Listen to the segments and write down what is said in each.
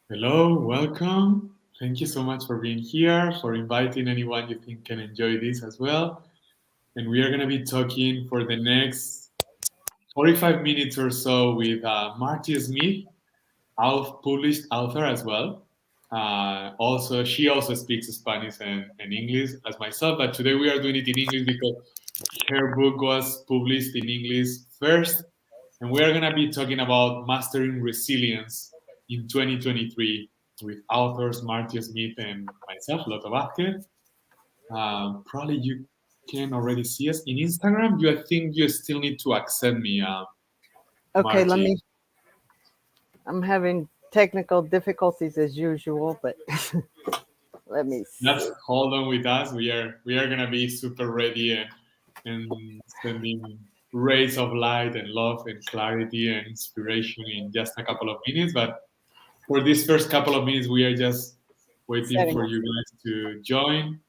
Hello, welcome. Thank you so much for being here, for inviting anyone you think can enjoy this as well. And we are going to be talking for the next 45 minutes or so with Marty Smith, published author as well. She also speaks Spanish and English as myself, but today we are doing it in English because her book was published in English first, and we are going to be talking about mastering resilience in 2023 with authors Marty Smith and myself, Loto Vázquez. Probably you can already see us in Instagram. I think you still need to accept me, Okay, Marty. I'm having technical difficulties as usual, but let me Just see. hold on with us. We are gonna be super ready and sending rays of light and love and clarity and inspiration in just a couple of minutes. But for this first couple of minutes, we are just waiting Setting for up. you guys to join.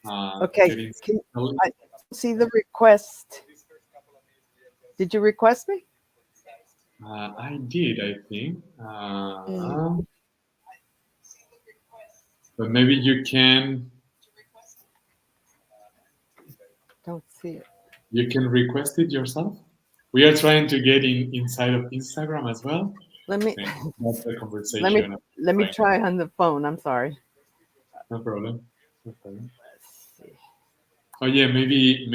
Okay, Getting I see the request. Did you request me? I did, I think. Mm, But maybe you can don't see it. request it yourself. We are trying to get inside of Instagram as well. Let me And that's the let me conversation let me right now. try on the phone. I'm sorry. No problem. No problem. Let's see. Oh yeah, maybe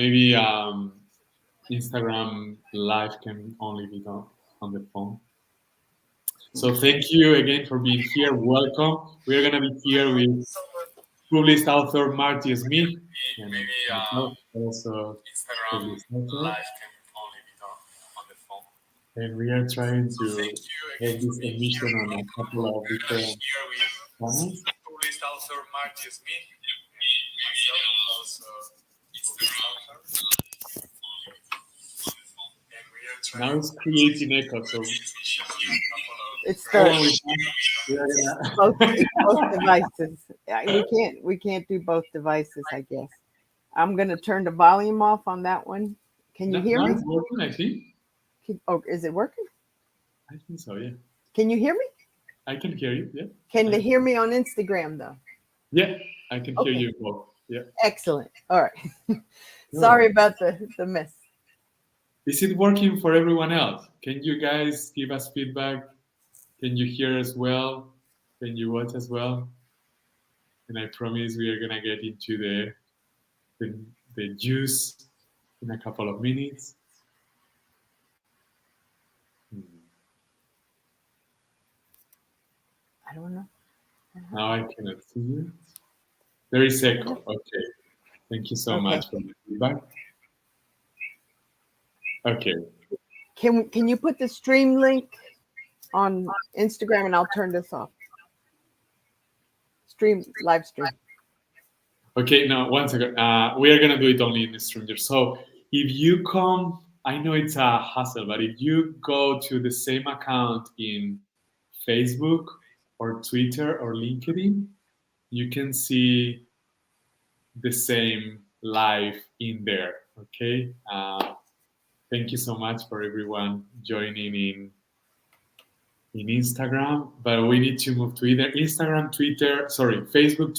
Instagram live can only be done on the phone. So thank you again for being here. Welcome. We are gonna be here with published author Marty Smith and myself, also published author. And we are trying to have this emission on a couple of different channels. Now it's creating echo, so It's hold the on with us. We are both gonna. it's both devices. We can't do both devices. I guess I'm gonna turn the volume off on that one. Can you hear Now me? it's working, I think. Oh, is it working? I think so, yeah. Can you hear me? I can hear you, yeah. Can they hear me on Instagram though? Yeah, I can hear Okay, you both. Yeah. excellent. All right. Good. Sorry about the mess. Is it working for everyone else? Can you guys give us feedback? Can you hear as well? Can you watch as well? And I promise we are gonna get into the, the juice in a couple of minutes. Hmm. I don't know. Now I cannot see you. There is echo. Okay. Thank you so Okay. much for the feedback. Okay. Can you put the stream link on Instagram and I'll turn this off? Live stream. Okay, now one second. We are gonna do it only in Stranger. So if you come, I know it's a hassle, but if you go to the same account in Facebook or Twitter or LinkedIn, you can see the same live in there. Okay. Thank you so much for everyone joining in Instagram, but we need to move to either Facebook,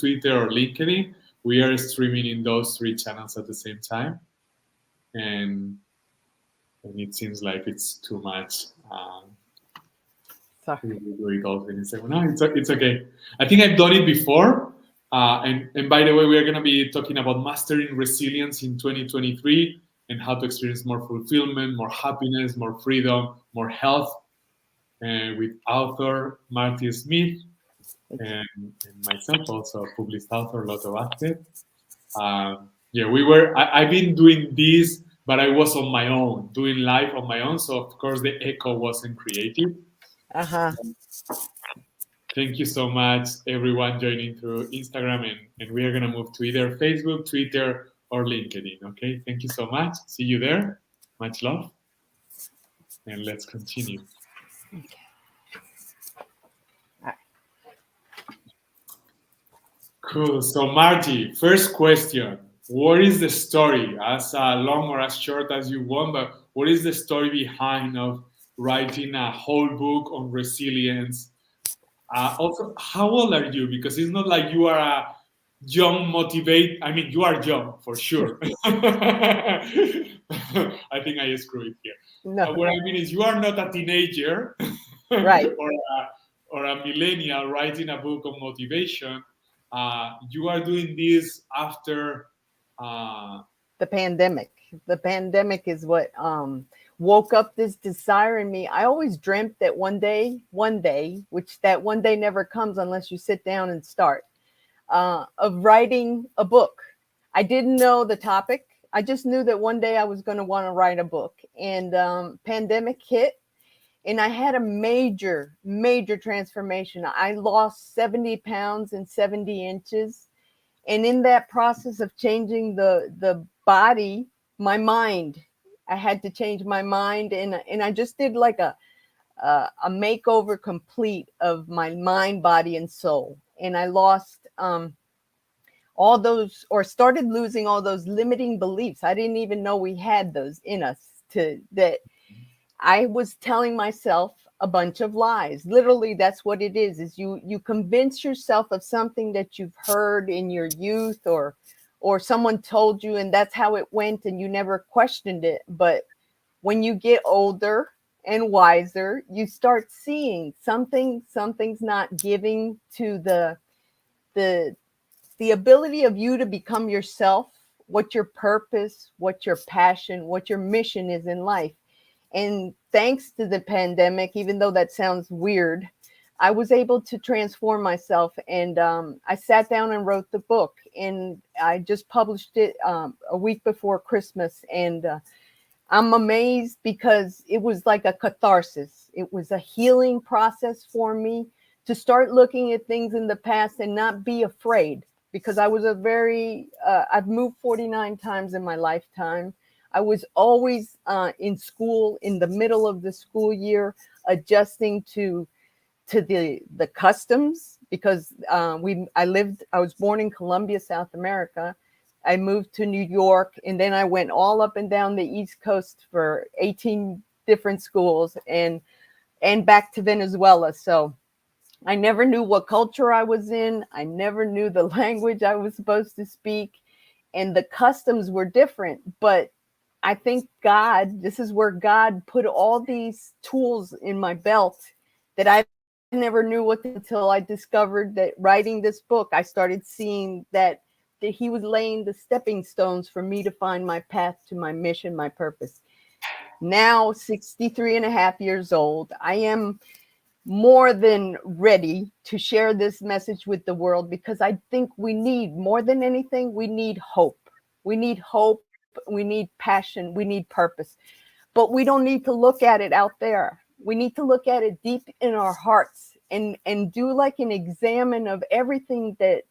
Twitter, or LinkedIn. We are streaming in those three channels at the same time, and it seems like it's too much. Sorry. We will do it also in Instagram. No, it's okay. I think I've done it before. And by the way, we are going to be talking about mastering resilience in 2023 and how to experience more fulfillment, more happiness, more freedom, more health with author Marty Smith and myself, also published author Loto Vázquez. Yeah, I've been doing this, but I was on my own, doing live on my own. So, of course, the echo wasn't creative. Uh-huh. Thank you so much, everyone joining through Instagram. And we are going to move to either Facebook, Twitter, or LinkedIn. Okay, thank you so much. See you there. Much love. And let's continue. Cool. So, Marty, first question. What is the story, as long or as short as you want, but what is the story behind of writing a whole book on resilience? Also, how old are you? Because it's not like you are a young motivate. I mean, you are young for sure. I think I screw it here. No, What I mean is, you are not a teenager right. or a millennial writing a book of motivation. You are doing this after. Uh, The pandemic. The pandemic is what woke up this desire in me. I always dreamt that one day, which that one day never comes unless you sit down and start, of writing a book. I didn't know the topic. I just knew that one day I was going to want to write a book. And pandemic hit, and I had a major transformation. I lost 70 pounds and 70 inches. And in that process of changing the body, my mind, I had to change my mind. And I just did like a makeover complete of my mind, body, and soul. And I lost all those, or started losing all those limiting beliefs. I didn't even know we had those in us, to that I was telling myself a bunch of lies. Literally, that's what it is you convince yourself of something that you've heard in your youth, or someone told you, and that's how it went, and you never questioned it. But when you get older and wiser, you start seeing something's not giving to the the ability of you to become yourself, what your purpose, what your passion, what your mission is in life. And thanks to the pandemic, even though that sounds weird, I was able to transform myself. And I sat down and wrote the book. And I just published it a week before Christmas. And I'm amazed because it was like a catharsis. It was a healing process for me to start looking at things in the past and not be afraid, because I was I've moved 49 times in my lifetime. I was always in school, in the middle of the school year, adjusting to the customs, because I was born in Colombia, South America. I moved to New York, and then I went all up and down the East Coast for 18 different schools, and back to Venezuela. So I never knew what culture I was in. I never knew the language I was supposed to speak, and the customs were different. But I think this is where God put all these tools in my belt that I never knew what until I discovered that writing this book, I started seeing that he was laying the stepping stones for me to find my path to my mission, my purpose. Now, 63 and a half years old, I am more than ready to share this message with the world, because I think we need, more than anything, we need hope. We need hope. We need passion. We need purpose. But we don't need to look at it out there. We need to look at it deep in our hearts, and do like an examine of everything that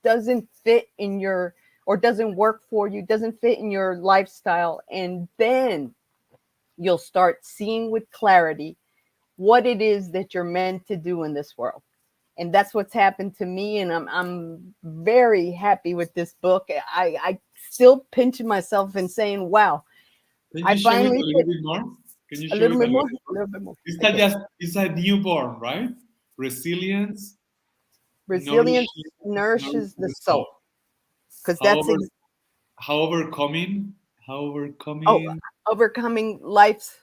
doesn't fit in your, or doesn't work for you, doesn't fit in your lifestyle. And then you'll start seeing with clarity what it is that you're meant to do in this world. And that's what's happened to me. And I'm very happy with this book. I still pinch myself and saying, wow, can I you share it a finally little did bit more? Can you a share little it a bit little more, bit a more? little bit more. It's not Okay. just, it's a newborn, right? Resilience Resilience nourishes nourishes the the soul. soul. Because How that's, over, how overcoming, oh, overcoming life's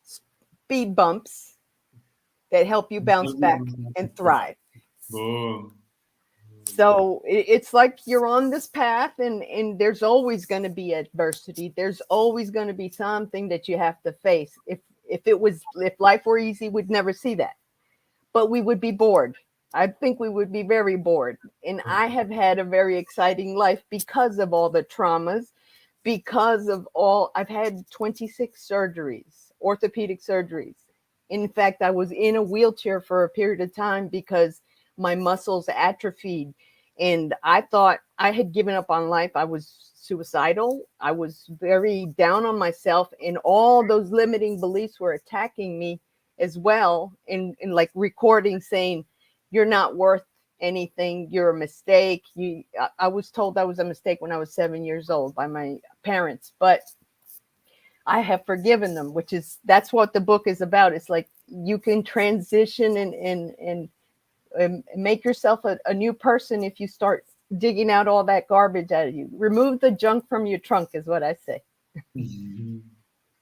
speed bumps that help you bounce back and thrive. boom. So it's like you're on this path, and there's always going to be adversity. There's always going to be something that you have to face. If life were easy, we'd never see that. But we would be bored. I think we would be very bored. And I have had a very exciting life because of all the traumas, I've had 26 surgeries, orthopedic surgeries. In fact, I was in a wheelchair for a period of time because my muscles atrophied. And I thought I had given up on life. I was suicidal. I was very down on myself. And all those limiting beliefs were attacking me as well. In like recording saying, you're not worth anything, you're a mistake. I was told I was a mistake when I was 7 years old by my parents, but I have forgiven them, that's what the book is about. It's like you can transition and make yourself a new person if you start digging out all that garbage out of you. Remove the junk from your trunk is what I say. Mhm.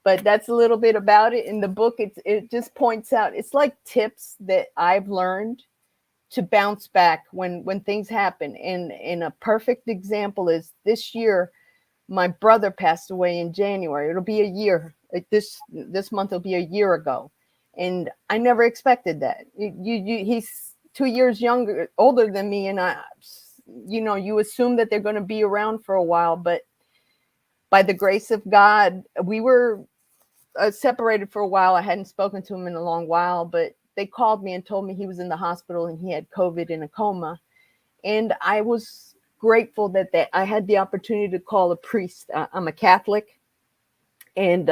But that's a little bit about it. In the book, it just points out, it's like tips that I've learned to bounce back when things happen. And a perfect example is this year, my brother passed away in January. It'll be a year. This month will be a year ago, and I never expected that. He's 2 years older than me, and you assume that they're going to be around for a while, but by the grace of God, we were separated for a while. I hadn't spoken to him in a long while, but they called me and told me he was in the hospital and he had COVID in a coma. And I was grateful that I had the opportunity to call a priest. I'm a Catholic, and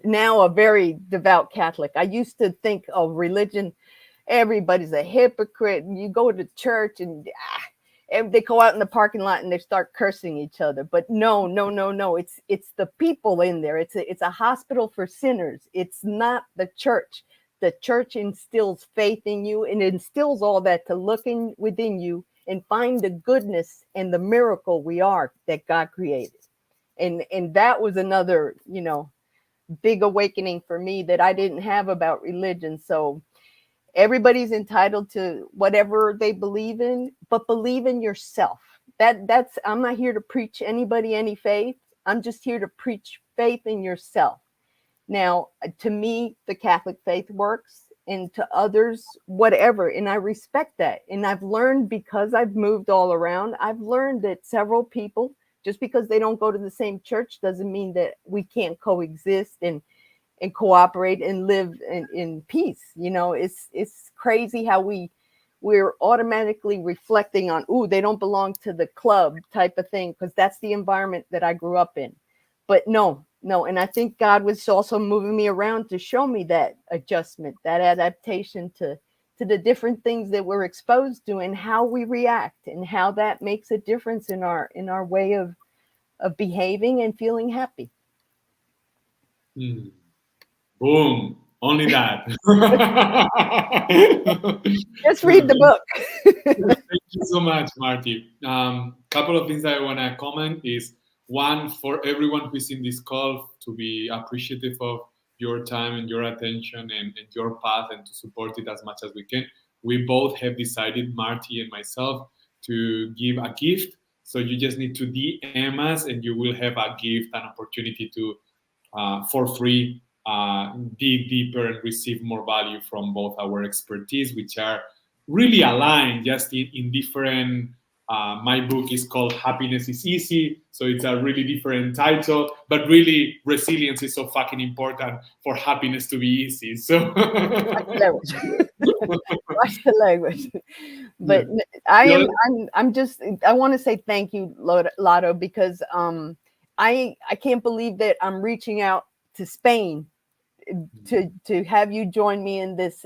now a very devout Catholic. I used to think of religion, everybody's a hypocrite. And you go to church and they go out in the parking lot and they start cursing each other. But no. It's the people in there. It's a hospital for sinners. It's not the church. The church instills faith in you and instills all that to look within you and find the goodness and the miracle we are that God created. And that was another, big awakening for me that I didn't have about religion. So everybody's entitled to whatever they believe in, but believe in yourself. That's I'm not here to preach anybody any faith. I'm just here to preach faith in yourself. Now, to me, the Catholic faith works, and to others, whatever. And I respect that. And I've learned, because I've moved all around, I've learned that several people, just because they don't go to the same church doesn't mean that we can't coexist and cooperate and live in peace. It's crazy how we're automatically reflecting on, they don't belong to the club type of thing, because that's the environment that I grew up in. But no. And I think God was also moving me around to show me that adjustment, that adaptation to the different things that we're exposed to and how we react and how that makes a difference in our way of behaving and feeling happy. Boom. Only that. Just read the book. Thank you so much, Marty. Couple of things I want to comment is, one, for everyone who's in this call, to be appreciative of your time and your attention and your path, and to support it as much as we can. We both have decided, Marty and myself, to give a gift. So you just need to DM us and you will have a gift, an opportunity to, for free, dig deeper and receive more value from both our expertise, which are really aligned, just in different. My book is called Happiness is Easy, so it's a really different title, but really resilience is so fucking important for happiness to be easy. So watch the language. But I want to say thank you, Lotto, because I can't believe that I'm reaching out to Spain to have you join me in this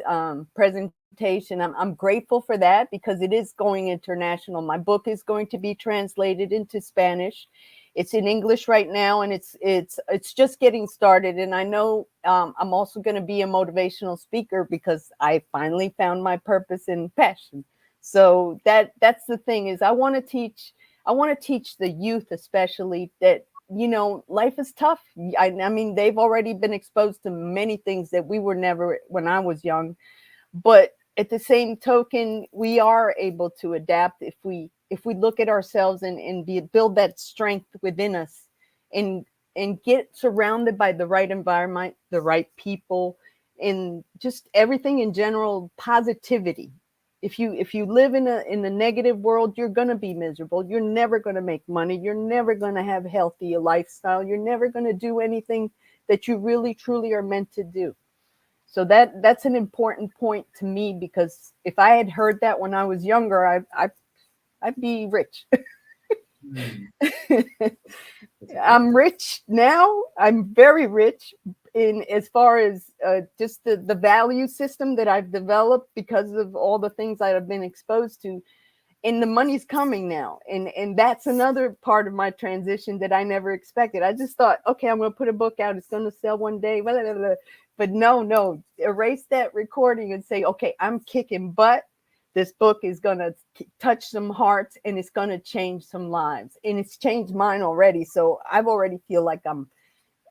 presentation. I'm grateful for that, because it is going international. My book is going to be translated into Spanish. It's in English right now, and it's just getting started. And I know I'm also going to be a motivational speaker, because I finally found my purpose and passion. So that's the thing, is I want to teach the youth, especially, that life is tough. I mean, they've already been exposed to many things that we were never when I was young. But at the same token, we are able to adapt if we look at ourselves and build that strength within us, and get surrounded by the right environment, the right people, and just everything in general, positivity. If you live in a negative world, you're going to be miserable. You're never going to make money. You're never going to have healthy lifestyle. You're never going to do anything that you really, truly are meant to do. So that's an important point to me, because if I had heard that when I was younger, I'd be rich. I'm rich now. I'm very rich in as far as just the value system that I've developed because of all the things that I've been exposed to. And the money's coming now. And that's another part of my transition that I never expected. I just thought, okay, I'm going to put a book out. It's going to sell one day. Blah, blah, blah. But no, erase that recording and say, okay, I'm kicking butt. This book is going to touch some hearts and it's going to change some lives. And it's changed mine already. So I've already feel like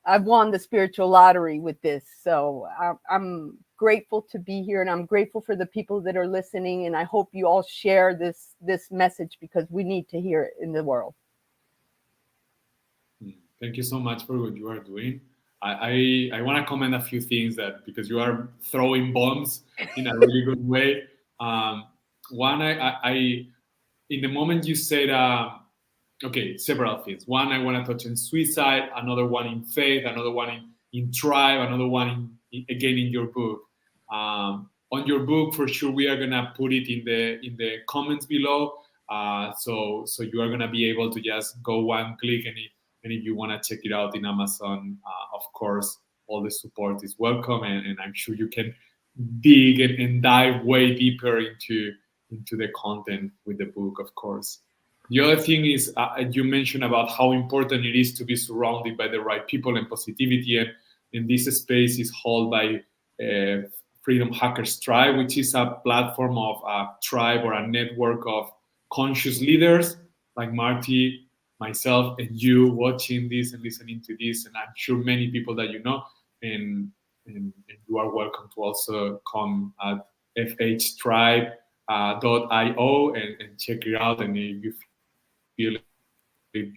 I've won the spiritual lottery with this. So I'm grateful to be here, and I'm grateful for the people that are listening. And I hope you all share this message, because we need to hear it in the world. Thank you so much for what you are doing. I want to comment a few things, that because you are throwing bombs in a really good way. One, I in the moment you said, okay, several things. One, I want to touch on suicide, another one in faith, another one in tribe, another one again in your book. On your book, for sure, we are gonna put it in the comments below. So you are gonna be able to just go one click, and if you want to check it out in Amazon, of course, all the support is welcome, and I'm sure you can dig and dive way deeper into the content with the book, of course. The other thing is, you mentioned about how important it is to be surrounded by the right people and positivity, and this space is held by Freedom Hackers Tribe, which is a platform of a tribe or a network of conscious leaders like Marty, myself, and you watching this and listening to this, and I'm sure many people that you know, and you are welcome to also come at fhtribe.io and check it out. And if you feel, if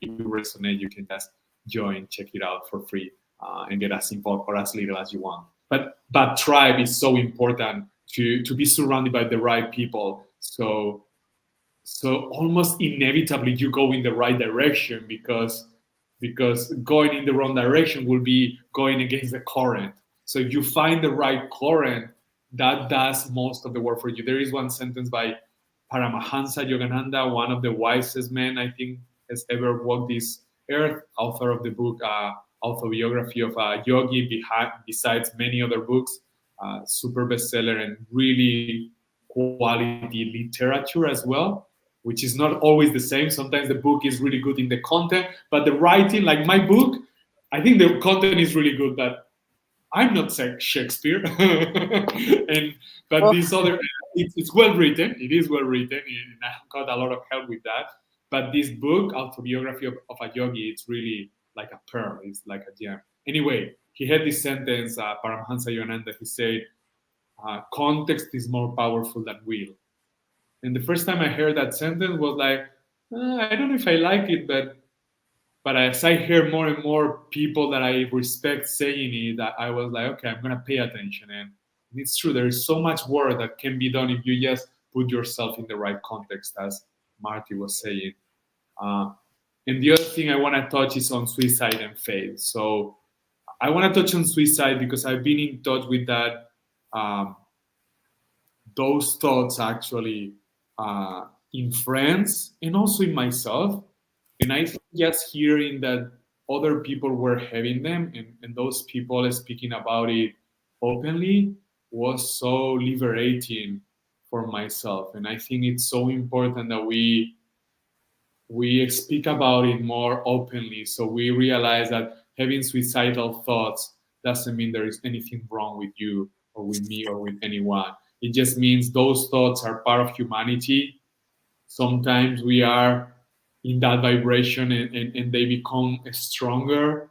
you resonate, you can just join, check it out for free, and get as simple or as little as you want. But tribe is so important to be surrounded by the right people. So almost inevitably you go in the right direction, because going in the wrong direction will be going against the current. So if you find the right current, that does most of the work for you. There is one sentence by Paramahansa Yogananda, one of the wisest men I think has ever walked this earth, author of the book Autobiography of a Yogi, besides many other books, super bestseller and really quality literature as well, which is not always the same. Sometimes the book is really good in the content, but the writing, like my book, I think the content is really good, but I'm not Shakespeare. But this other, it's well written. It is well written, and I got a lot of help with that. But this book, Autobiography of a Yogi, it's really like a pearl. It's like a gem. Anyway, he had this sentence, Paramhansa Yogananda. He said, "Context is more powerful than will." And the first time I heard that sentence was like, I don't know if I like it, but as I hear more and more people that I respect saying it, that I was like, okay, I'm gonna pay attention. And it's true, there is so much work that can be done if you just put yourself in the right context, as Marty was saying. And the other thing I want to touch is on suicide and faith. So I want to touch on suicide because I've been in touch with that. Those thoughts actually in friends and also in myself. And I think just hearing that other people were having them, and those people speaking about it openly, was so liberating for myself. And I think it's so important that we speak about it more openly, so we realize that having suicidal thoughts doesn't mean there is anything wrong with you or with me or with anyone. It just means those thoughts are part of humanity. Sometimes we are in that vibration, and they become stronger,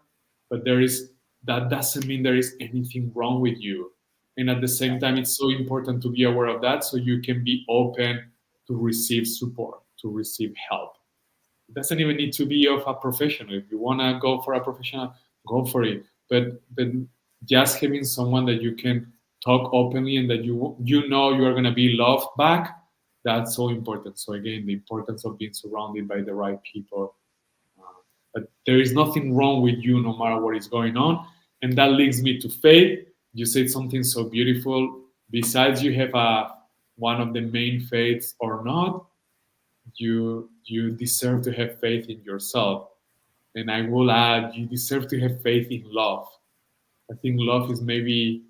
but that doesn't mean there is anything wrong with you. And at the same time, it's so important to be aware of that, so you can be open to receive support, to receive help. It doesn't even need to be of a professional. If you want to go for a professional, go for it. But just having someone that you can talk openly and that you know you are going to be loved back, that's so important. So again, the importance of being surrounded by the right people. But there is nothing wrong with you, no matter what is going on. And that leads me to faith. You said something so beautiful. Besides, you have one of the main faiths or not, you deserve to have faith in yourself. And I will add, you deserve to have faith in love. I think love is maybe,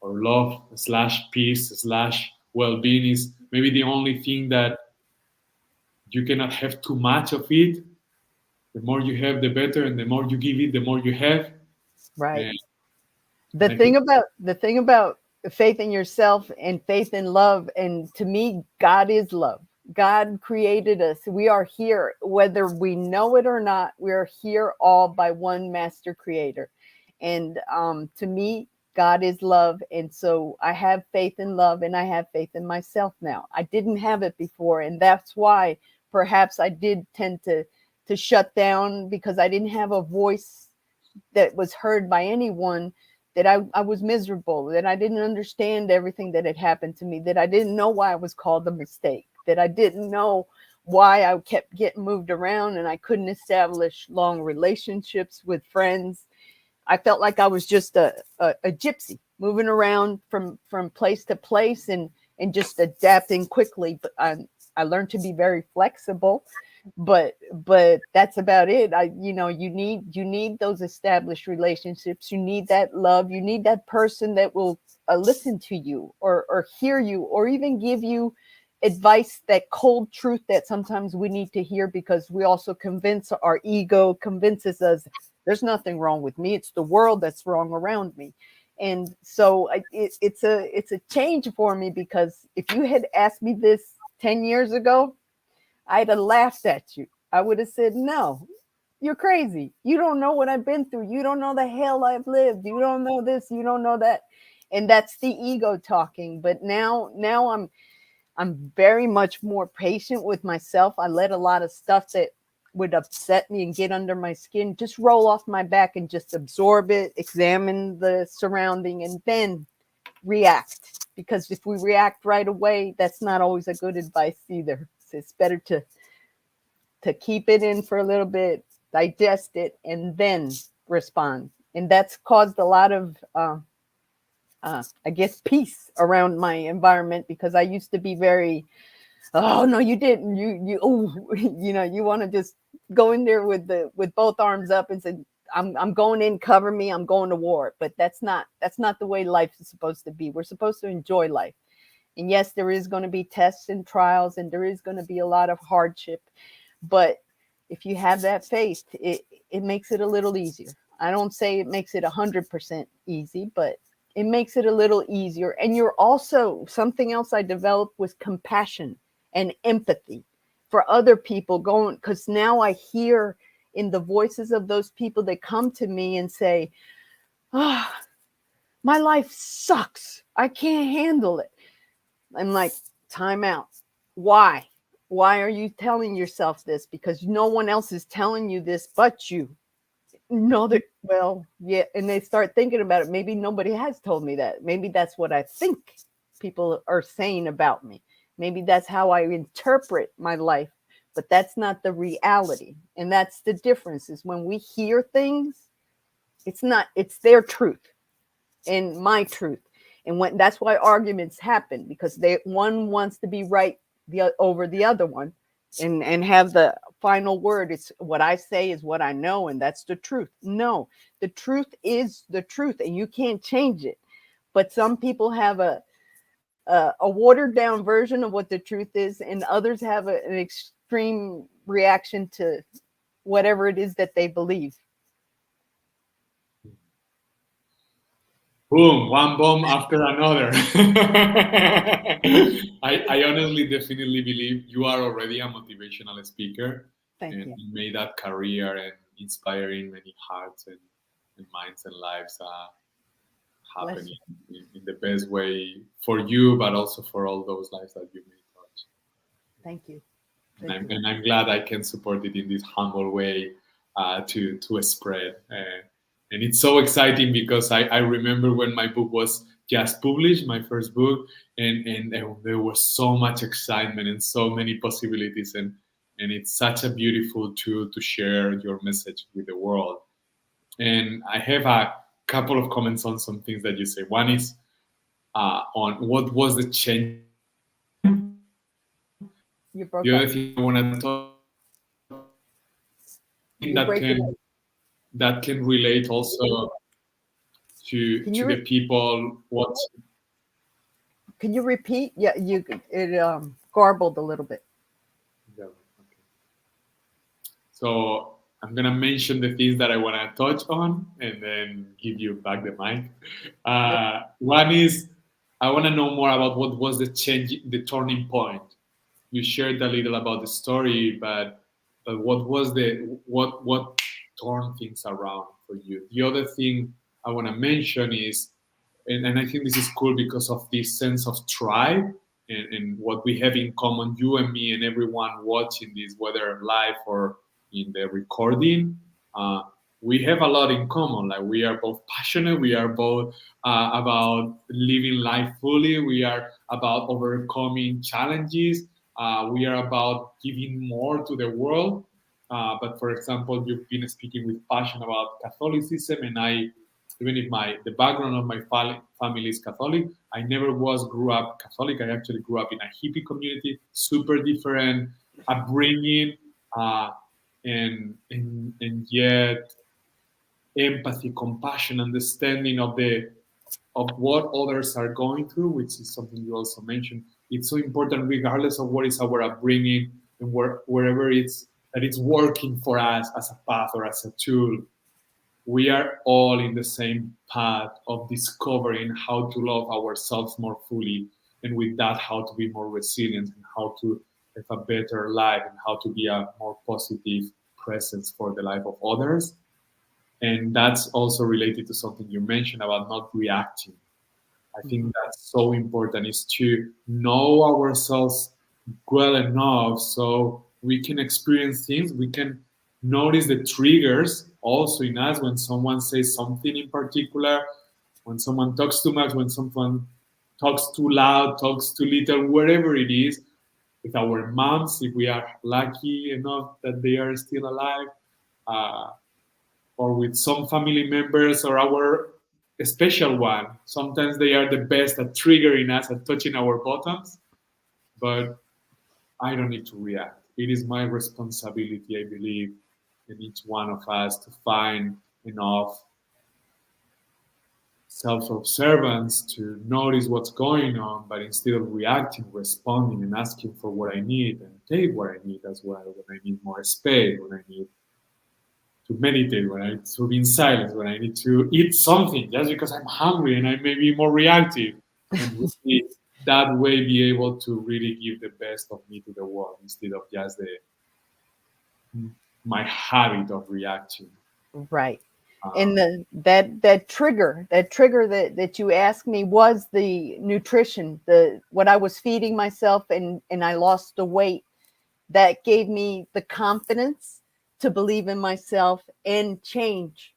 or love / peace / well-being is maybe the only thing that you cannot have too much of it. The more you have, the better, and the more you give it, the more you have. Right. And The thing about faith in yourself and faith in love. And to me, God is love. God created us. We are here, whether we know it or not. We are here all by one master creator. And to me, God is love. And so I have faith in love, and I have faith in myself now. I didn't have it before. And that's why perhaps I did tend to shut down, because I didn't have a voice that was heard by anyone, that I was miserable, that I didn't understand everything that had happened to me, that I didn't know why I was called a mistake, that I didn't know why I kept getting moved around and I couldn't establish long relationships with friends. I felt like I was just a gypsy moving around from place to place, and just adapting quickly. But I learned to be very flexible, but that's about it. You need those established relationships. You need that love. You need that person that will listen to you, or hear you, or even give you advice, that cold truth that sometimes we need to hear, because we also convince our ego convinces us there's nothing wrong with me. It's the world that's wrong around me. And so it's a change for me, because if you had asked me this 10 years ago, I'd have laughed at you. I would have said, no, you're crazy. You don't know what I've been through. You don't know the hell I've lived. You don't know this. You don't know that. And that's the ego talking. But now I'm very much more patient with myself. I let a lot of stuff that would upset me and get under my skin just roll off my back, and just absorb it, examine the surrounding, and then react. Because if we react right away, that's not always a good advice either. So it's better to keep it in for a little bit, digest it, and then respond. And that's caused a lot of I guess peace around my environment, because I used to be very, oh no, you didn't, you want to just go in there with both arms up and say, I'm going in, cover me, I'm going to war. But that's not the way life is supposed to be. We're supposed to enjoy life. And yes, there is going to be tests and trials, and there is going to be a lot of hardship. But if you have that faith, it makes it a little easier. I don't say it makes it 100% easy, but it makes it a little easier. And you're also, something else I developed was compassion and empathy for other people, going, because now I hear in the voices of those people that come to me and say, oh, my life sucks. I can't handle it. I'm like, time out. Why? Why are you telling yourself this? Because no one else is telling you this but you. No, that, well, yeah. And they start thinking about it. Maybe nobody has told me that. Maybe that's what I think people are saying about me. Maybe that's how I interpret my life, but that's not the reality. And that's the difference, is when we hear things, it's their truth and my truth. And when that's why arguments happen, because one wants to be right over the other one, and have the final word. It's what I say is what I know, and that's the truth. No, the truth is the truth, and you can't change it. But some people have a watered down version of what the truth is, and others have an extreme reaction to whatever it is that they believe. Boom, one bomb after another. I honestly, definitely believe you are already a motivational speaker. Thank And you. you made that career and inspiring many hearts and minds and lives happening in the best way for you, but also for all those lives that you may touch. Thank you. And I'm glad I can support it in this humble way to spread. And it's so exciting because I remember when my book was just published, my first book, and there was so much excitement and so many possibilities. And it's such a beautiful tool to share your message with the world. And I have a couple of comments on some things that you say. One is on what was the change. You broke The up. other thing I want to talk You're breaking up. that can relate also to Can you the people. What? can you repeat? Yeah, it garbled a little bit. So I'm gonna mention the things that I want to touch on, and then give you back the mic. One is I want to know more about what was the change, the turning point. You shared a little about the story, but what was the what turned things around for you? The other thing I want to mention is, and I think this is cool because of this sense of tribe and what we have in common, you and me and everyone watching this, whether live or in the recording. Uh, we have a lot in common. Like we are both passionate. We are both about living life fully. We are about overcoming challenges. We are about giving more to the world. But for example, you've been speaking with passion about Catholicism, and I, even if the background of my family is Catholic, I never grew up Catholic. I actually grew up in a hippie community, super different upbringing, uh, and yet empathy, compassion, understanding of what others are going through, which is something you also mentioned. It's so important, regardless of what is our upbringing and wherever it's working for us as a path or as a tool. We are all in the same path of discovering how to love ourselves more fully, and with that, how to be more resilient and how to have a better life and how to be a more positive presence for the life of others. And that's also related to something you mentioned about not reacting. I think that's so important, is to know ourselves well enough so we can experience things. We can notice the triggers also in us when someone says something in particular, when someone talks too much, when someone talks too loud, talks too little, wherever it is. With our moms, if we are lucky enough that they are still alive, uh, or with some family members or our special one. Sometimes they are the best at triggering us, at touching our buttons, but I don't need to react. It is my responsibility, I believe, in each one of us to find enough self-observance to notice what's going on, but instead of reacting, responding and asking for what I need and take what I need as well. When I need more space, when I need to meditate, when I need to be in silence, when I need to eat something just because I'm hungry and I may be more reactive. And really that way be able to really give the best of me to the world instead of just my habit of reacting. Right. Uh, And that trigger that you asked me was the nutrition, the what I was feeding myself, and I lost the weight. That gave me the confidence to believe in myself and change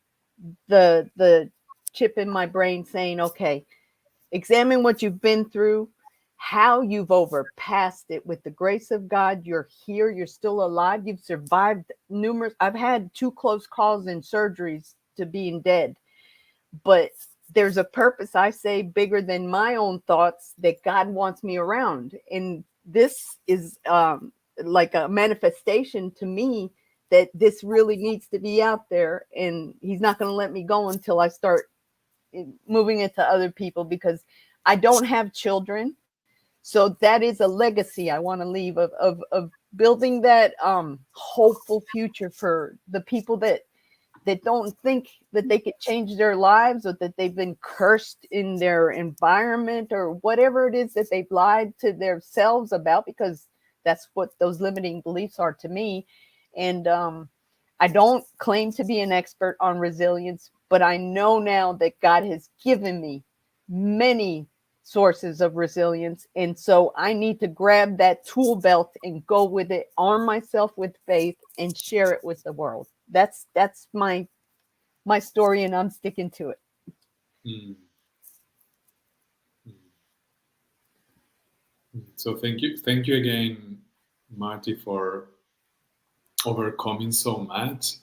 the chip in my brain saying, okay, examine what you've been through, how you've overpassed it. With the grace of God, you're here, you're still alive, you've survived numerous. I've had 2 close calls and surgeries to being dead, but there's a purpose, I say, bigger than my own thoughts, that God wants me around. And this is like a manifestation to me that this really needs to be out there. And He's not going to let me go until I start moving it to other people, because I don't have children. So that is a legacy I want to leave of building that hopeful future for the people that don't think that they could change their lives, or that they've been cursed in their environment, or whatever it is that they've lied to themselves about, because that's what those limiting beliefs are to me. And I don't claim to be an expert on resilience, but I know now that God has given me many sources of resilience. And so I need to grab that tool belt and go with it, arm myself with faith, and share it with the world. That's my story, and I'm sticking to it. mm, mm, so thank you again, Marty, for overcoming so much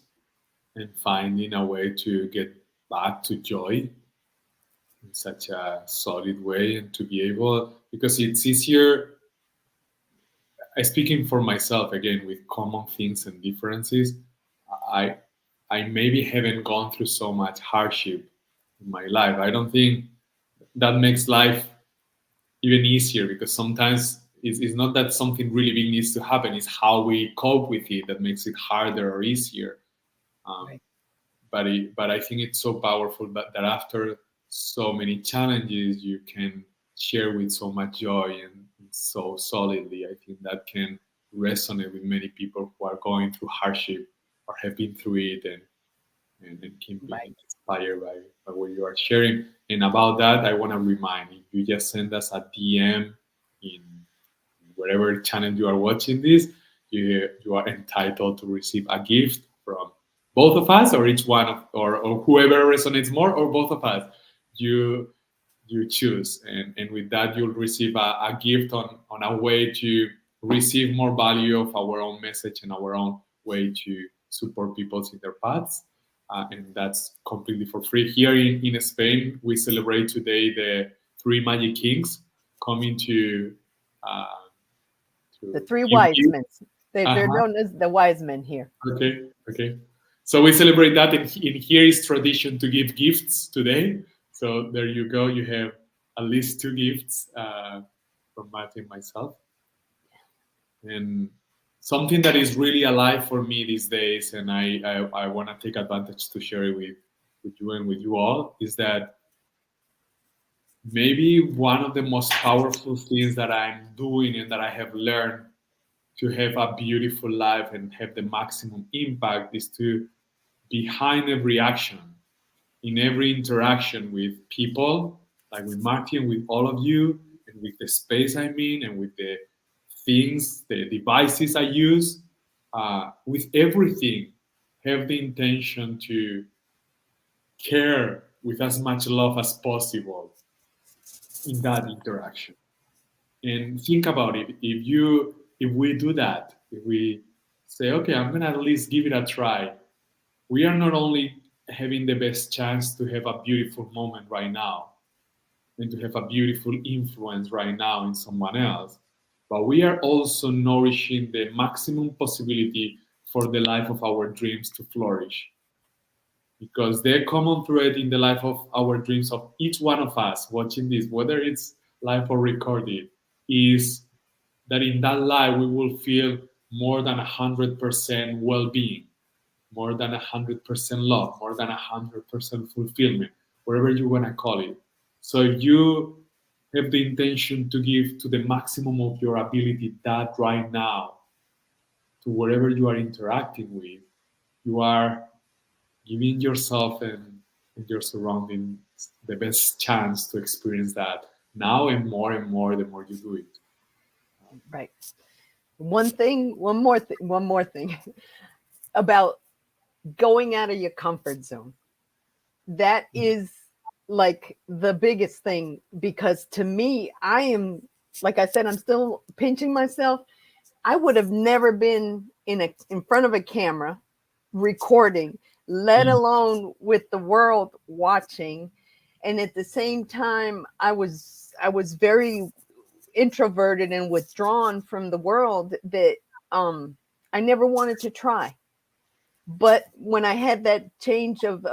and finding a way to get back to joy in such a solid way, and to be able, because it's easier. I speaking for myself again with common things and differences. I I maybe haven't gone through so much hardship in my life. I don't think that makes life even easier, because sometimes it's not that something really big needs to happen. It's how we cope with it that makes it harder or easier. Um, Right. but I think it's so powerful that after so many challenges, you can share with so much joy and so solidly. I think that can resonate with many people who are going through hardship or have been through it, and keep being Right. inspired by what you are sharing. And about that, I want to remind, if you just send us a DM in whatever channel you are watching this, you are entitled to receive a gift from both of us, or each one of, or whoever resonates more, or both of us. You you choose, and with that you'll receive a gift on a way to receive more value of our own message and our own way to support people in their paths. And that's completely for free. Here in Spain, we celebrate today the three Magic Kings coming uh, The to three give wise you. men. They're Uh-huh. known as the wise men here. Okay, okay. So we celebrate that, and in here is tradition to give gifts today. So there you go. You have at least two gifts from Matthew and myself, and something that is really alive for me these days, and I want to take advantage to share it with you and with you all, is that maybe one of the most powerful things that I'm doing and that I have learned to have a beautiful life and have the maximum impact is to, behind every action, in every interaction with people, like with Martin, with all of you, and with the space I'm in, and with the things, the devices I use, with everything, have the intention to care with as much love as possible in that interaction. And think about it. If we do that, if we say, okay, I'm gonna at least give it a try, we are not only having the best chance to have a beautiful moment right now and to have a beautiful influence right now in someone else, but we are also nourishing the maximum possibility for the life of our dreams to flourish. Because the common thread in the life of our dreams of each one of us watching this, whether it's live or recorded, is that in that life we will feel more than 100% well-being, more than 100% love, more than 100% fulfillment, whatever you want to call it. So if you have the intention to give to the maximum of your ability that right now to wherever you are interacting with, you are giving yourself and your surroundings the best chance to experience that now, and more the more you do it. Right. One more thing about going out of your comfort zone. That is like the biggest thing, because to me, I am, like I said, I'm still pinching myself. I would have never been in front of a camera recording, let Mm. alone with the world watching. And at the same time, I was very introverted and withdrawn from the world, that I never wanted to try. But when I had that change of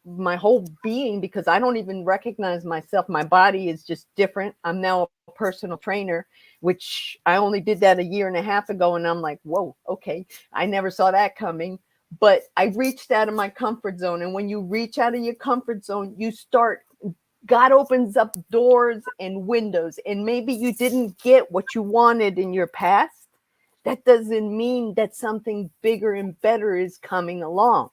my whole being, because I don't even recognize myself, my body is just different. I'm now a personal trainer, which I only did that a year and a half ago, and I'm like, whoa, okay, I never saw that coming. But I reached out of my comfort zone, and when you reach out of your comfort zone, you start, God opens up doors and windows, and maybe you didn't get what you wanted in your past. That doesn't mean that something bigger and better is coming along.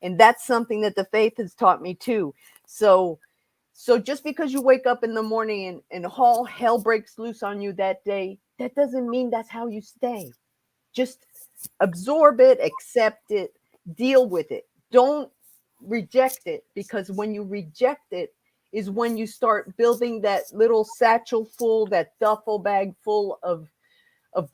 And that's something that the faith has taught me too. So just because you wake up in the morning and all hell breaks loose on you that day, that doesn't mean that's how you stay. Just absorb it, accept it, deal with it. Don't reject it, because when you reject it is when you start building that little satchel full, that duffel bag full of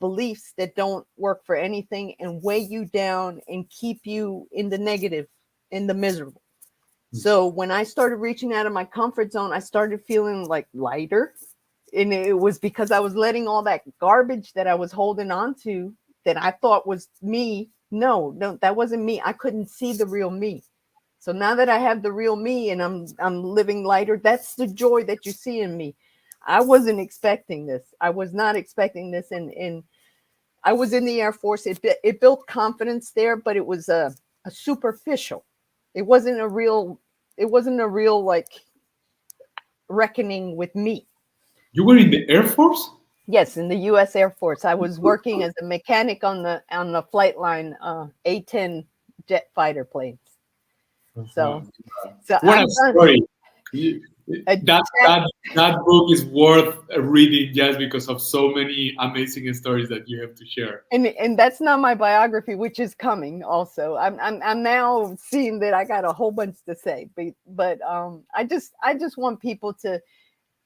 beliefs that don't work for anything, and weigh you down and keep you in the negative, in the miserable. So when I started reaching out of my comfort zone, I started feeling like lighter. And it was because I was letting all that garbage that I was holding on to, that I thought was me. No, that wasn't me. I couldn't see the real me. So now that I have the real me and I'm living lighter, that's the joy that you see in me. I wasn't expecting this. I was not expecting this. And I was in the Air Force. It built confidence there, but it was a superficial. It wasn't a real. It wasn't a real, like, reckoning with me. You were in the Air Force? Yes, in the U.S. Air Force. I was working as a mechanic on the flight line, A-10 jet fighter planes. Uh-huh. So What a I've done story! a That book is worth reading just because of so many amazing stories that you have to share. and that's not my biography, which is coming also. I'm now seeing that I got a whole bunch to say, but I just want people to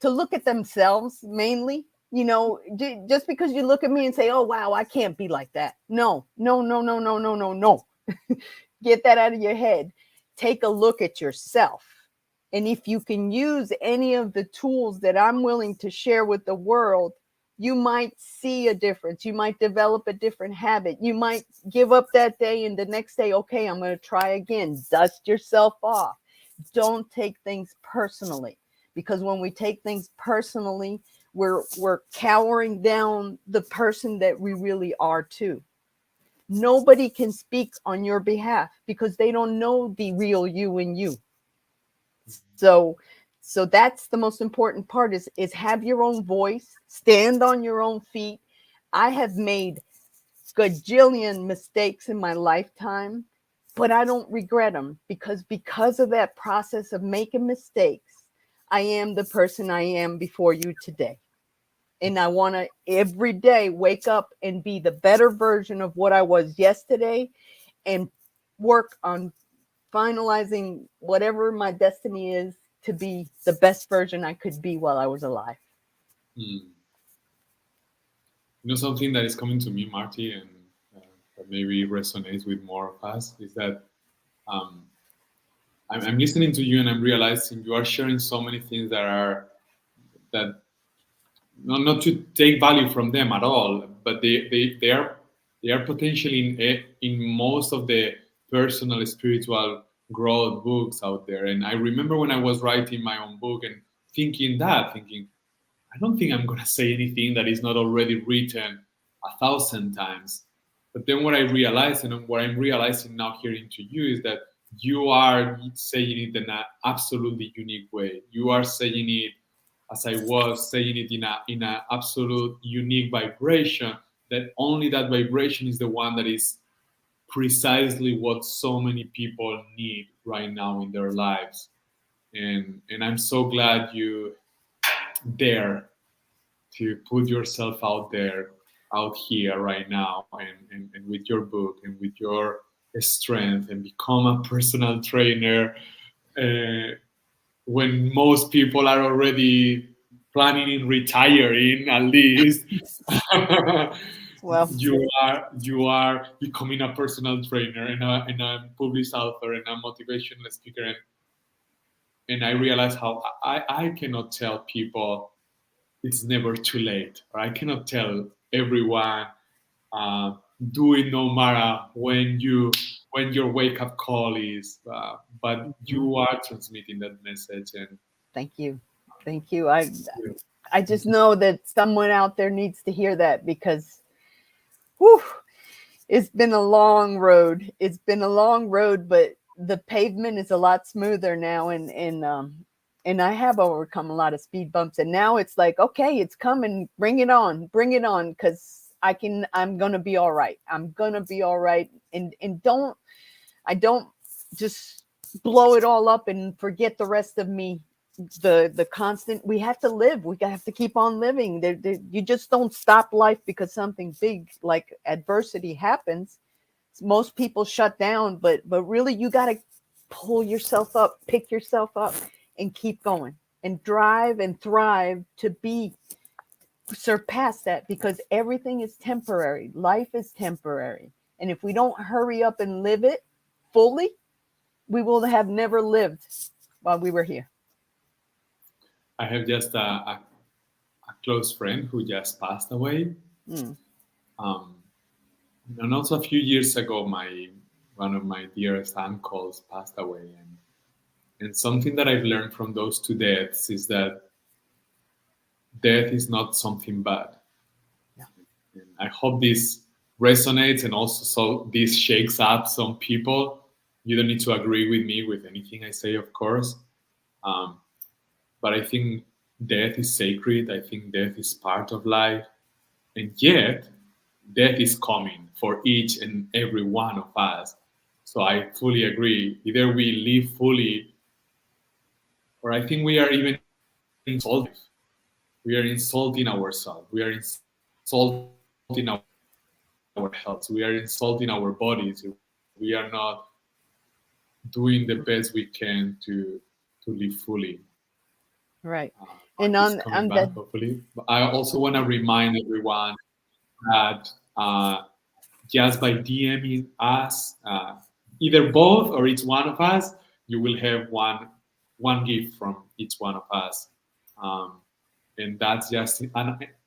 look at themselves mainly. You know, just because you look at me and say, oh wow, I can't be like that. No, no, no, no, no, no, no, no. Get that out of your head. Take a look at yourself. And if you can use any of the tools that I'm willing to share with the world, you might see a difference. You might develop a different habit. You might give up that day and the next day, okay, I'm going to try again. Dust yourself off. Don't take things personally, because when we take things personally, we're cowering down the person that we really are too. Nobody can speak on your behalf because they don't know the real you in you. So that's the most important part, is have your own voice, stand on your own feet. I have made gajillion mistakes in my lifetime, but I don't regret them, because of that process of making mistakes, I am the person I am before you today. And I want to every day wake up and be the better version of what I was yesterday, and work on finalizing whatever my destiny is to be the best version I could be while I was alive. Hmm. You know, something that is coming to me, Marty, and that maybe resonates with more of us is that um, I'm listening to you and I'm realizing you are sharing so many things that not to take value from them at all, but they are potentially in most of the personal spiritual growth books out there. And I remember when I was writing my own book and thinking, I don't think I'm gonna say anything that is not already written 1,000 times. But then what I realized, and what I'm realizing now hearing to you, is that you are saying it in an absolutely unique way. You are saying it as I was saying it in a absolute unique vibration. That only that vibration is the one that is precisely what so many people need right now in their lives. And I'm so glad you dare to put yourself out there, out here right now, and with your book and with your strength, and become a personal trainer uh, when most people are already planning in retiring at least. Well, You are becoming a personal trainer and a published author and a motivational speaker, and I realize how I cannot tell people it's never too late. Or I cannot tell everyone uh, do it no matter when your wake up call is. But you are transmitting that message, and thank you. Thank you. I just know that someone out there needs to hear that, because whew, it's been a long road. It's been a long road, but the pavement is a lot smoother now, and I have overcome a lot of speed bumps, and now it's like, okay, it's coming. Bring it on, because I'm gonna be all right. I'm gonna be all right, and I don't just blow it all up and forget the rest of me. The constant, we have to live, we have to keep on living. You just don't stop life because something big like adversity happens. Most people shut down, but really you got to pull yourself up, pick yourself up, and keep going, and drive and thrive to be surpass that, because everything is temporary. Life is temporary, and if we don't hurry up and live it fully, we will have never lived while we were here. I have just a close friend who just passed away. Mm. Um, and also a few years ago, my one of my dearest uncles passed away, and something that I've learned from those two deaths is that death is not something bad. Yeah. And I hope this resonates, and also so this shakes up some people. You don't need to agree with me with anything I say, of course. Um, but I think death is sacred. I think death is part of life. And yet, death is coming for each and every one of us. So I fully agree. Either we live fully, or I think we are even insulting life. We are insulting ourselves. We are insulting our health. We are insulting our bodies. We are not doing the best we can to live fully. Right. Mark is And coming on back, that, hopefully. But I also want to remind everyone that just by DMing us, either both or each one of us, you will have one gift from each one of us, um, and that's just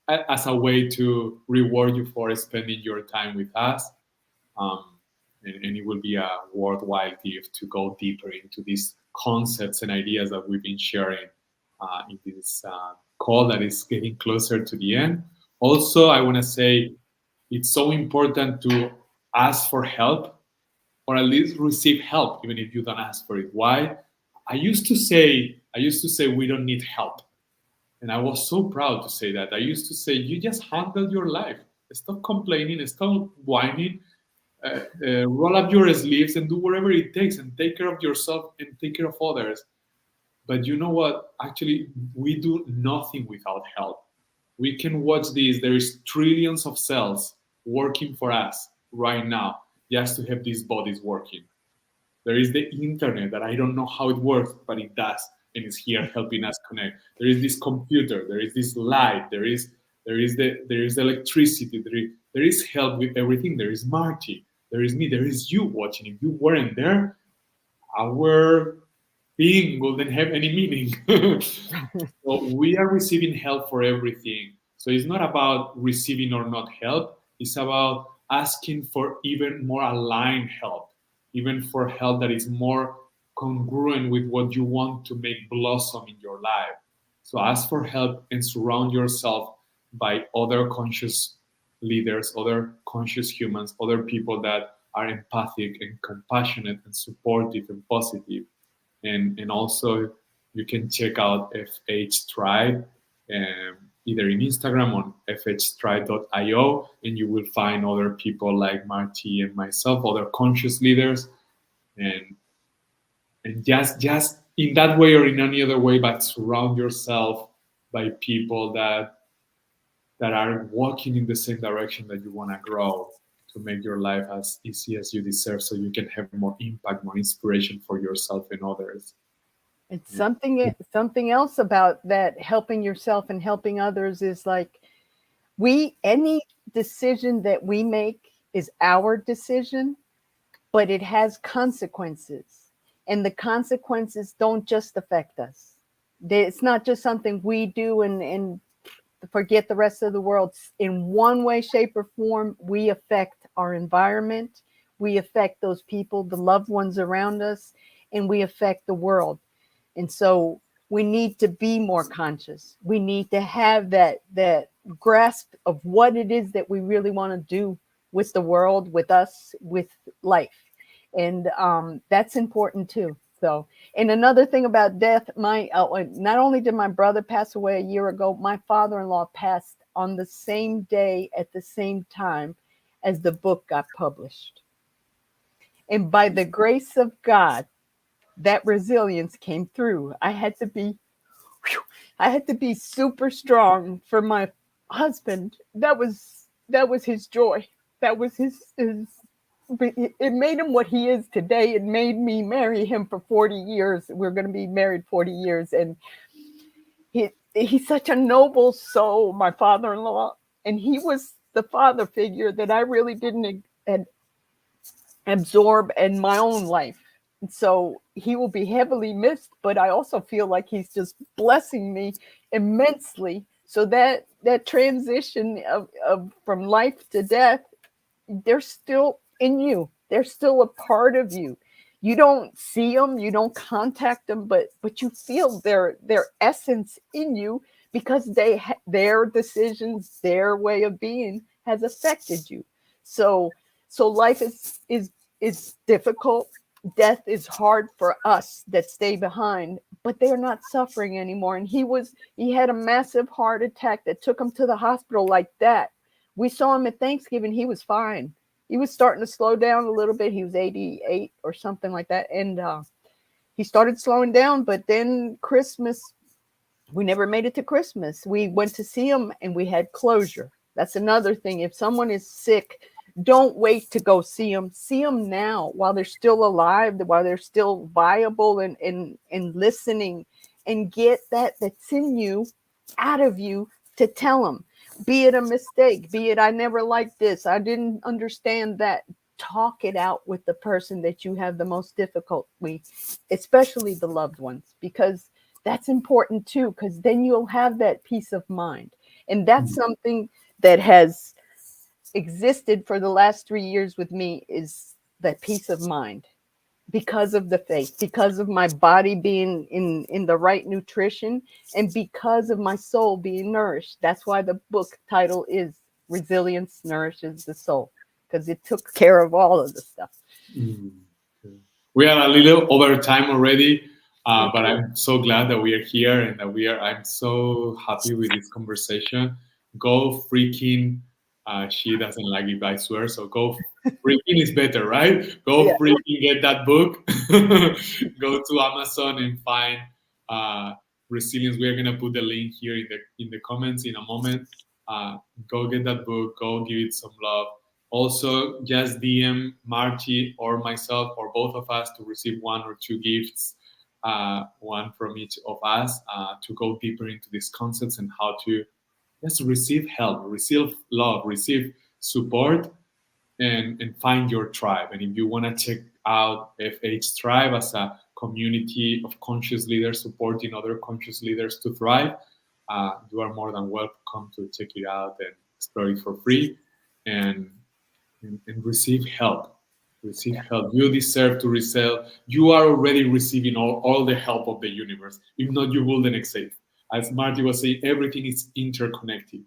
as a way to reward you for spending your time with us. Um, and it will be a worthwhile gift to go deeper into these concepts and ideas that we've been sharing in this call that is getting closer to the end. Also, I want to say it's so important to ask for help or at least receive help, even if you don't ask for it. Why? I used to say we don't need help, and I was so proud to say that. I used to say you just handle your life. Stop complaining. Stop whining. Roll up your sleeves and do whatever it takes and take care of yourself and take care of others. But you know what? Actually, we do nothing without help. We can watch this. There is trillions of cells working for us right now just to have these bodies working. There is the internet that I don't know how it works, but it does, and it's here helping us connect. There is this computer. There is this light. There is electricity. There is help with everything. There is Marty. There is me. There is you watching. If you weren't there, our being wouldn't have any meaning. So we are receiving help for everything. So it's not about receiving or not help. It's about asking for even more aligned help, even for help that is more congruent with what you want to make blossom in your life. So ask for help and surround yourself by other conscious leaders, other conscious humans, other people that are empathic and compassionate and supportive and positive. And also you can check out FH Tribe, either in Instagram on fhtribe.io, and you will find other people like Marty and myself, other conscious leaders, and just in that way or in any other way, but surround yourself by people that are walking in the same direction that you want to grow to make your life as easy as you deserve so you can have more impact, more inspiration for yourself and others. it's something else about that helping yourself and helping others is like any decision that we make is our decision, but it has consequences. And the consequences don't just affect us. It's not just something we do and forget the rest of the world. In one way, shape, or form, we affect our environment, we affect those people, the loved ones around us, and we affect the world. And so we need to be more conscious. We need to have that grasp of what it is that we really want to do with the world, with us, with life. And that's important too. So, and another thing about death, not only did my brother pass away a year ago, my father-in-law passed on the same day at the same time as the book got published. And by the grace of God, that resilience came through. I had to be super strong for my husband. That was his joy. That was his it made him what he is today. It made me marry him for 40 years. We're going to be married 40 years. And he's such a noble soul, my father-in-law. And he was the father figure that I really didn't absorb in my own life. And so he will be heavily missed, but I also feel like he's just blessing me immensely. So that transition of from life to death, they're still in you. They're still a part of you. You don't see them, you don't contact them, but you feel their essence in you because their decisions, their way of being has affected you. So life is difficult. death is hard for us that stay behind, but they're not suffering anymore. And he had a massive heart attack that took him to the hospital like that. We saw him at Thanksgiving. He was fine. He was starting to slow down a little bit. He was 88 or something like that. And he started slowing down, but then Christmas, we never made it to Christmas. We went to see him and we had closure. That's another thing. If someone is sick, don't wait to go see them. See them now while they're still alive, while they're still viable and listening, and get that's in you out of you to tell them. Be it a mistake, be it I never liked this, I didn't understand that. Talk it out with the person that you have the most difficulty, especially the loved ones, because that's important too, because then you'll have that peace of mind. And that's something that has existed for the last 3 years with me, is that peace of mind, because of the faith, because of my body being in the right nutrition, and because of my soul being nourished. That's why the book title is Resilience Nourishes the Soul, because it took care of all of the stuff. Mm. We are a little over time already, but I'm so glad that we are here and that I'm so happy with this conversation. Go freaking, she doesn't like it, I swear. So go freaking is better, right? Go Yeah. freaking get that book. Go to Amazon and find Resilience. We are gonna put the link here in the comments in a moment. Go get that book. Go give it some love. Also, just DM Margie or myself or both of us to receive one or two gifts, one from each of us, to go deeper into these concepts and how to just receive help, receive love, receive support, and find your tribe. And if you want to check out FH Tribe as a community of conscious leaders supporting other conscious leaders to thrive, you are more than welcome to check it out and explore it for free. And receive help. Receive help. You deserve to receive. You are already receiving all the help of the universe. If not, you wouldn't exist. As Marty was saying, everything is interconnected.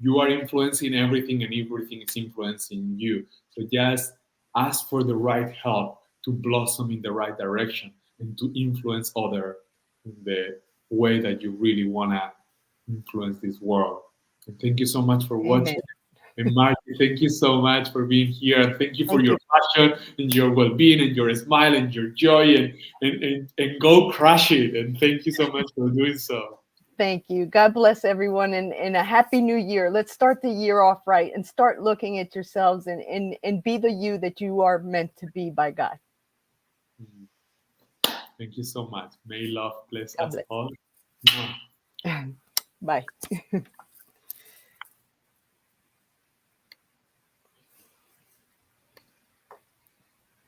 You are influencing everything, and everything is influencing you. So just ask for the right help to blossom in the right direction and to influence other in the way that you really want to influence this world. And thank you so much for watching. Amen. And Marty, thank you so much for being here. And thank you for Thank your you. passion and your well-being and your smile and your joy and go crush it. And thank you so much for doing so. Thank you. God bless everyone, and a happy new year. Let's start the year off right and start looking at yourselves and be the you that you are meant to be by God. Thank you so much. May love bless God us bless. all. Bye.